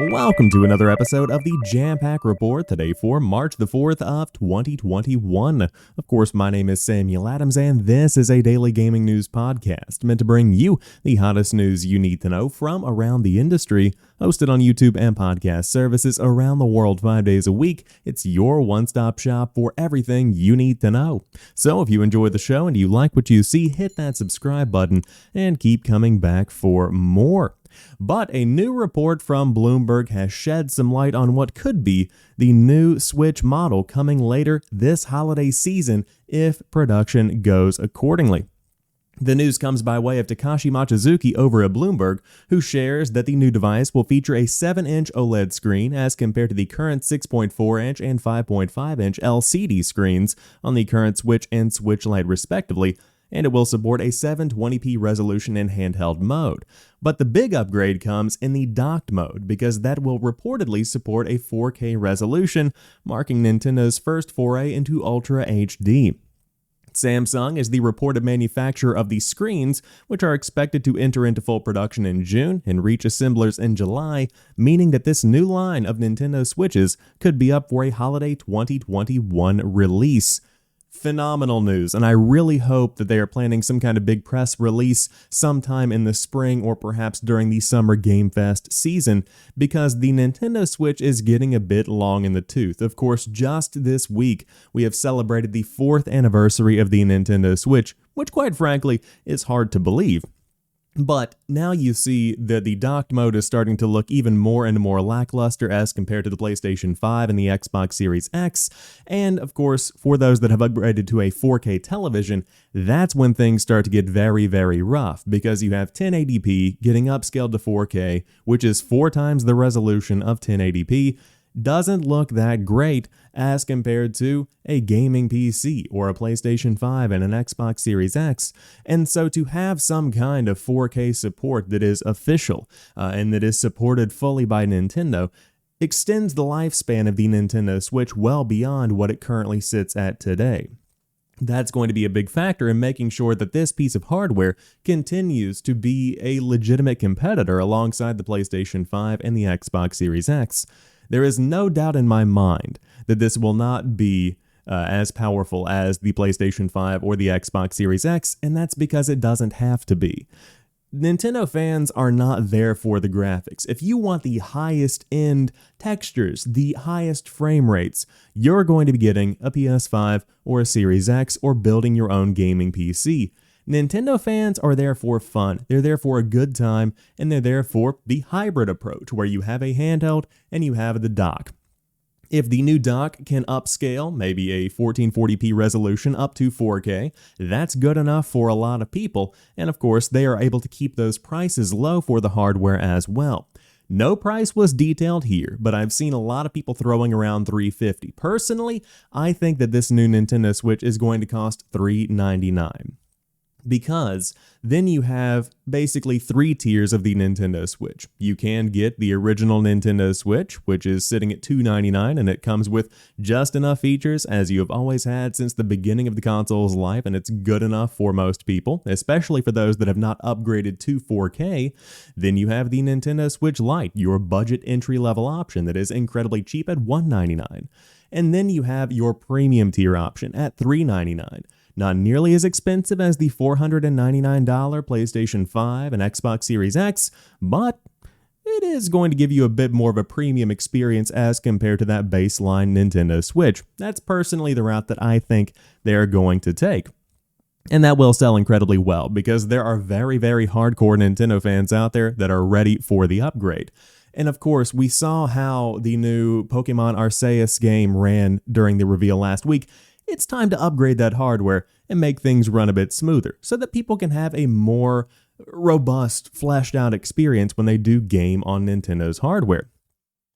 Welcome to another episode of the Jampack Report today for March the 4th of 2021. Of course, my name is Samuel Adams, and this is a daily gaming news podcast meant to bring you the hottest news you need to know from around the industry. Hosted on YouTube and podcast services around the world 5 days a week, it's your one-stop shop for everything you need to know. So if you enjoy the show and you like what you see, hit that subscribe button and keep coming back for more. But a new report from Bloomberg has shed some light on what could be the new Switch model coming later this holiday season if production goes accordingly. The news comes by way of Takashi Machizuki over at Bloomberg, who shares that the new device will feature a 7-inch OLED screen as compared to the current 6.4-inch and 5.5-inch LCD screens on the current Switch and Switch Lite respectively, and it will support a 720p resolution in handheld mode. But the big upgrade comes in the docked mode, because that will reportedly support a 4K resolution, marking Nintendo's first foray into Ultra HD. Samsung is the reported manufacturer of the screens, which are expected to enter into full production in June and reach assemblers in July, meaning that this new line of Nintendo Switches could be up for a holiday 2021 release. Phenomenal news, and I really hope that they are planning some kind of big press release sometime in the spring or perhaps during the Summer Game Fest season, because the Nintendo Switch is getting a bit long in the tooth. Of course, just this week, we have celebrated the 4th anniversary of the Nintendo Switch, which quite frankly is hard to believe. But now you see that the docked mode is starting to look even more and more lackluster as compared to the PlayStation 5 and the Xbox Series X. And of course, for those that have upgraded to a 4K television, that's when things start to get very, very rough, because you have 1080p getting upscaled to 4K, which is 4 times the resolution of 1080p. Doesn't look that great as compared to a gaming PC or a PlayStation 5 and an Xbox Series X. And so to have some kind of 4K support that is official and that is supported fully by Nintendo extends the lifespan of the Nintendo Switch well beyond what it currently sits at today. That's going to be a big factor in making sure that this piece of hardware continues to be a legitimate competitor alongside the PlayStation 5 and the Xbox Series X. There is no doubt in my mind that this will not be as powerful as the PlayStation 5 or the Xbox Series X, and that's because it doesn't have to be. Nintendo fans are not there for the graphics. If you want the highest end textures, the highest frame rates, you're going to be getting a PS5 or a Series X or building your own gaming PC. Nintendo fans are there for fun, they're there for a good time, and they're there for the hybrid approach, where you have a handheld and you have the dock. If the new dock can upscale, maybe a 1440p resolution up to 4K, that's good enough for a lot of people, and of course they are able to keep those prices low for the hardware as well. No price was detailed here, but I've seen a lot of people throwing around $350. Personally, I think that this new Nintendo Switch is going to cost $399. Because then you have basically 3 tiers of the Nintendo Switch. You can get the original Nintendo Switch, which is sitting at $299, and it comes with just enough features as you have always had since the beginning of the console's life, and it's good enough for most people, especially for those that have not upgraded to 4K. Then you have the Nintendo Switch Lite, your budget entry-level option that is incredibly cheap at $199. And then you have your premium tier option at $399. Not nearly as expensive as the $499 PlayStation 5 and Xbox Series X, but it is going to give you a bit more of a premium experience as compared to that baseline Nintendo Switch. That's personally the route that I think they're going to take. And that will sell incredibly well, because there are very, very hardcore Nintendo fans out there that are ready for the upgrade. And of course, we saw how the new Pokemon Arceus game ran during the reveal last week. It's time to upgrade that hardware and make things run a bit smoother so that people can have a more robust, fleshed out experience when they do game on Nintendo's hardware.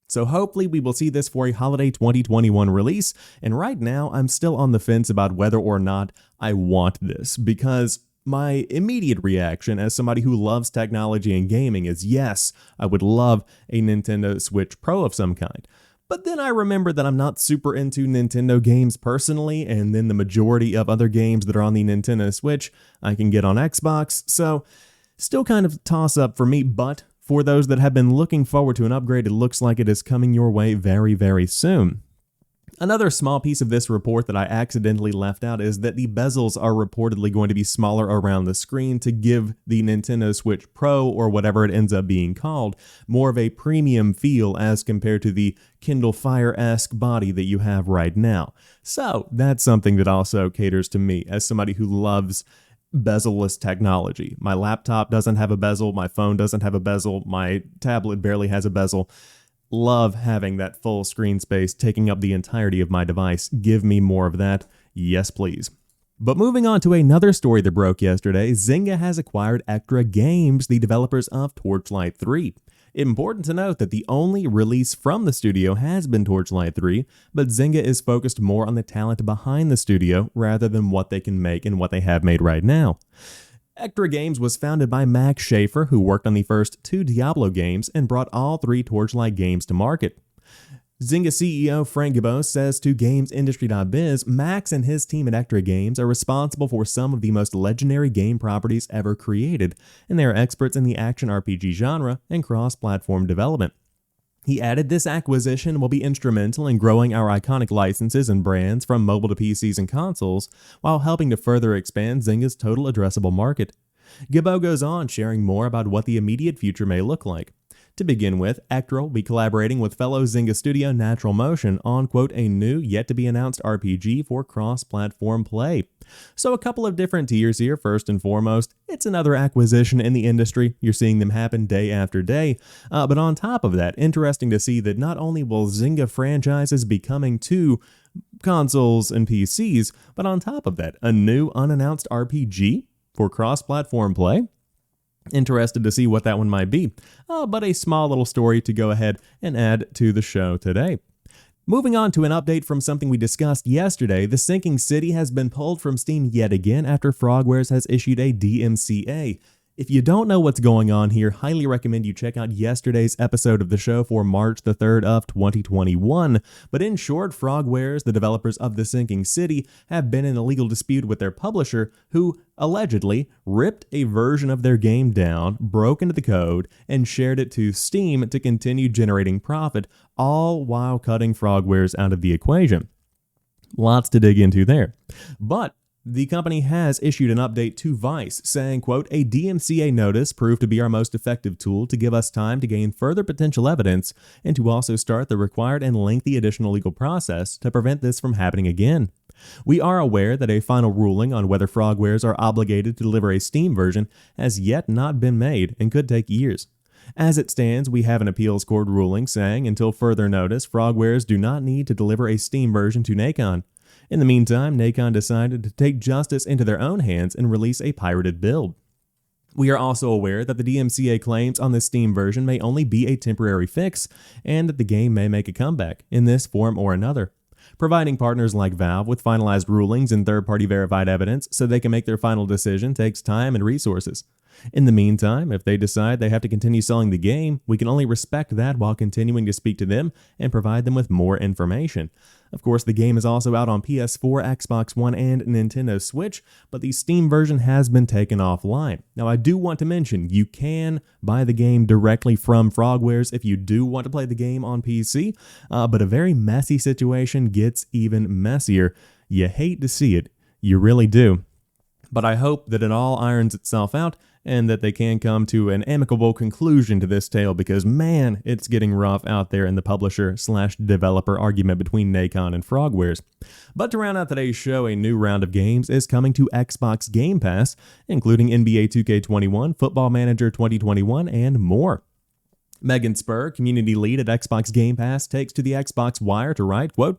So hopefully we will see this for a holiday 2021 release, and right now I'm still on the fence about whether or not I want this, because my immediate reaction as somebody who loves technology and gaming is yes, I would love a Nintendo Switch Pro of some kind. But then I remember that I'm not super into Nintendo games personally, and then the majority of other games that are on the Nintendo Switch I can get on Xbox, so still kind of toss up for me, but For those that have been looking forward to an upgrade, it looks like it is coming your way very, very soon. Another small piece of this report that I accidentally left out is that the bezels are reportedly going to be smaller around the screen to give the Nintendo Switch Pro, or whatever it ends up being called, more of a premium feel as compared to the Kindle Fire-esque body that you have right now. So that's something that also caters to me as somebody who loves bezel-less technology. My laptop doesn't have a bezel, my phone doesn't have a bezel, my tablet barely has a bezel. Love having that full screen space taking up the entirety of my device. Give me more of that. Yes, please. But moving on to another story that broke yesterday, Zynga has acquired Echtra Games, the developers of Torchlight 3. Important to note that the only release from the studio has been Torchlight 3, but Zynga is focused more on the talent behind the studio rather than what they can make and what they have made right now. Echtra Games was founded by Max Schaefer, who worked on the first 2 Diablo games and brought all 3 Torchlight games to market. Zynga CEO Frank Gibeau says to GamesIndustry.biz, Max and his team at Echtra Games are responsible for some of the most legendary game properties ever created, and they are experts in the action RPG genre and cross-platform development. He added, this acquisition will be instrumental in growing our iconic licenses and brands from mobile to PCs and consoles, while helping to further expand Zynga's total addressable market. Gibeau goes on, sharing more about what the immediate future may look like. To begin with, Echtra will be collaborating with fellow Zynga studio Natural Motion on, quote, a new, yet-to-be-announced RPG for cross-platform play. So a couple of different tiers here. First and foremost, it's another acquisition in the industry. You're seeing them happen day after day. But on top of that, interesting to see that not only will Zynga franchises be coming to consoles and PCs, but on top of that, a new unannounced RPG for cross-platform play. Interested to see what that one might be, but a small little story to go ahead and add to the show today. Moving on to an update from something we discussed yesterday, The Sinking City has been pulled from Steam yet again after Frogwares has issued a DMCA. If you don't know what's going on here, highly recommend you check out yesterday's episode of the show for March the 3rd of 2021. But in short, Frogwares, the developers of The Sinking City, have been in a legal dispute with their publisher, who allegedly ripped a version of their game down, broke into the code, and shared it to Steam to continue generating profit, all while cutting Frogwares out of the equation. Lots to dig into there. But the company has issued an update to Vice saying, quote, a DMCA notice proved to be our most effective tool to give us time to gain further potential evidence and to also start the required and lengthy additional legal process to prevent this from happening again. We are aware that a final ruling on whether Frogwares are obligated to deliver a Steam version has yet not been made and could take years. As it stands, we have an appeals court ruling saying, until further notice, Frogwares do not need to deliver a Steam version to Nacon. In the meantime, Nacon decided to take justice into their own hands and release a pirated build. We are also aware that the DMCA claims on the Steam version may only be a temporary fix, and that the game may make a comeback in this form or another. Providing partners like Valve with finalized rulings and third-party verified evidence so they can make their final decision takes time and resources. In the meantime, if they decide they have to continue selling the game, we can only respect that while continuing to speak to them and provide them with more information. Of course, the game is also out on PS4, Xbox One, and Nintendo Switch, but the Steam version has been taken offline. Now, I do want to mention, you can buy the game directly from Frogwares if you do want to play the game on PC, but a very messy situation gets even messier. You hate to see it, you really do. But I hope that it all irons itself out and that they can come to an amicable conclusion to this tale, because man, it's getting rough out there in the publisher/developer argument between Nacon and Frogwares. But to round out today's show, a new round of games is coming to Xbox Game Pass, including NBA 2K21, Football Manager 2021, and more. Megan Spur, community lead at Xbox Game Pass, takes to the Xbox Wire to write, quote,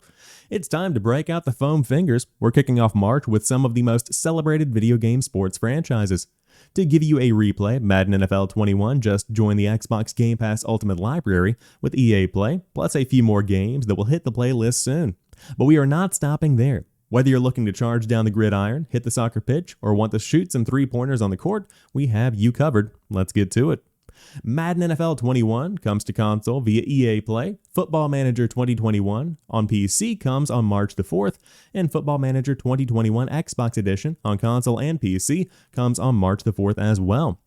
it's time to break out the foam fingers. We're kicking off March with some of the most celebrated video game sports franchises. To give you a replay, Madden NFL 21 just joined the Xbox Game Pass Ultimate Library with EA Play, plus a few more games that will hit the playlist soon. But we are not stopping there. Whether you're looking to charge down the gridiron, hit the soccer pitch, or want to shoot some three-pointers on the court, we have you covered. Let's get to it. Madden NFL 21 comes to console via EA Play, Football Manager 2021 on PC comes on March the 4th, and Football Manager 2021 Xbox Edition on console and PC comes on March the 4th as well.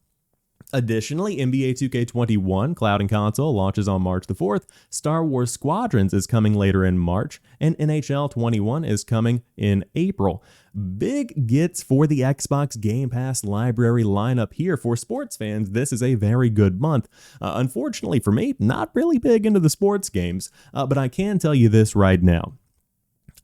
Additionally, NBA 2K21 Cloud and Console launches on March the 4th, Star Wars Squadrons is coming later in March, and NHL 21 is coming in April. Big gets for the Xbox Game Pass library lineup here. For sports fans, this is a very good month. Unfortunately for me, not really big into the sports games, but I can tell you this right now.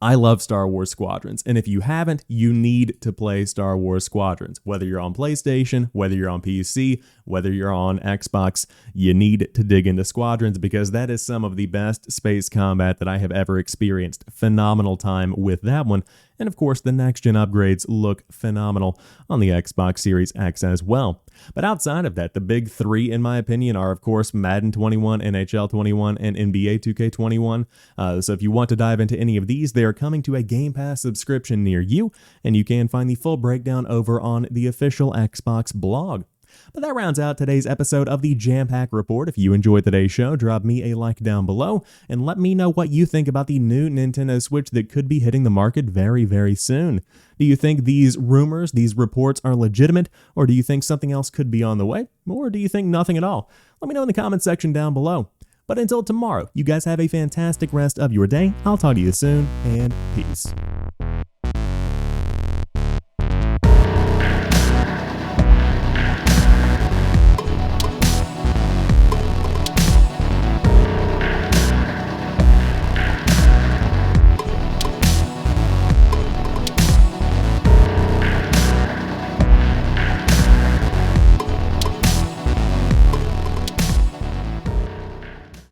I love Star Wars Squadrons, and if you haven't, you need to play Star Wars Squadrons. Whether you're on PlayStation, whether you're on PC, whether you're on Xbox, you need to dig into Squadrons because that is some of the best space combat that I have ever experienced. Phenomenal time with that one. And of course, the next-gen upgrades look phenomenal on the Xbox Series X as well. But outside of that, the big three, in my opinion, are, of course, Madden 21, NHL 21, and NBA 2K21. So if you want to dive into any of these, they are coming to a Game Pass subscription near you, and you can find the full breakdown over on the official Xbox blog. But that rounds out today's episode of the Jampack Report. If you enjoyed today's show, drop me a like down below and let me know what you think about the new Nintendo Switch that could be hitting the market very, very soon. Do you think these rumors, these reports are legitimate, or do you think something else could be on the way, or do you think nothing at all? Let me know in the comment section down below. But until tomorrow, you guys have a fantastic rest of your day. I'll talk to you soon, and peace.